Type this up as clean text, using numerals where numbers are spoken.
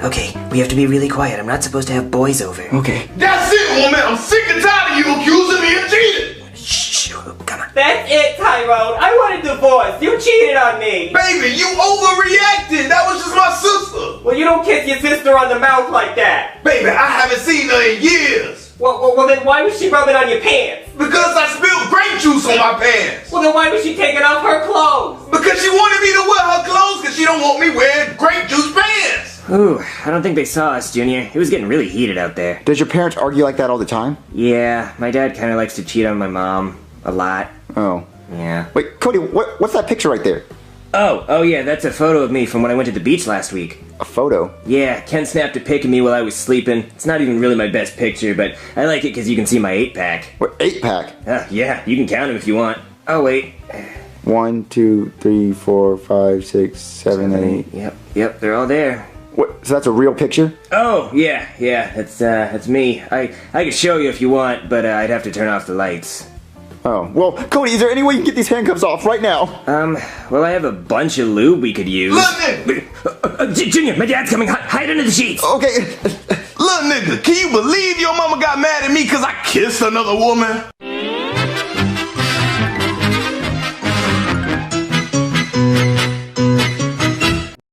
Okay, we have to be really quiet. I'm not supposed to have boys over. Okay. That's it, woman. I'm sick and tired of you accusing me of cheating. Shh, come on. That's it, Tyrone. I want a divorce. You cheated on me. Baby, you overreacted. That was just my sister. Well, you don't kiss your sister on the mouth like that. Baby, I haven't seen her in years. Well, then why was she rubbing on your pants? Because I spilled grape juice on my pants. Well, then why was she taking off her clothes? Because she wanted me to wear her clothes because she don't want me wearing grape juice pants. Ooh, I don't think they saw us, Junior. It was getting really heated out there. Does your parents argue like that all the time? Yeah, my dad kind of likes to cheat on my mom. A lot. Oh. Yeah. Wait, Cody, what's that picture right there? Oh yeah, that's a photo of me from when I went to the beach last week. A photo? Yeah, Ken snapped a pic of me while I was sleeping. It's not even really my best picture, but I like it because you can see my 8-pack. What, 8-pack? Yeah, you can count them if you want. Oh, wait. 1, 2, 3, 4, 5, 6, 7, 8. Yep, they're all there. What, so that's a real picture? Oh, yeah, that's me. I could show you if you want, but I'd have to turn off the lights. Oh, well, Cody, is there any way you can get these handcuffs off right now? Well, I have a bunch of lube we could use. Look, nigga. Junior, my dad's coming. Hide under the sheets. Okay. Look, nigga, can you believe your mama got mad at me because I kissed another woman?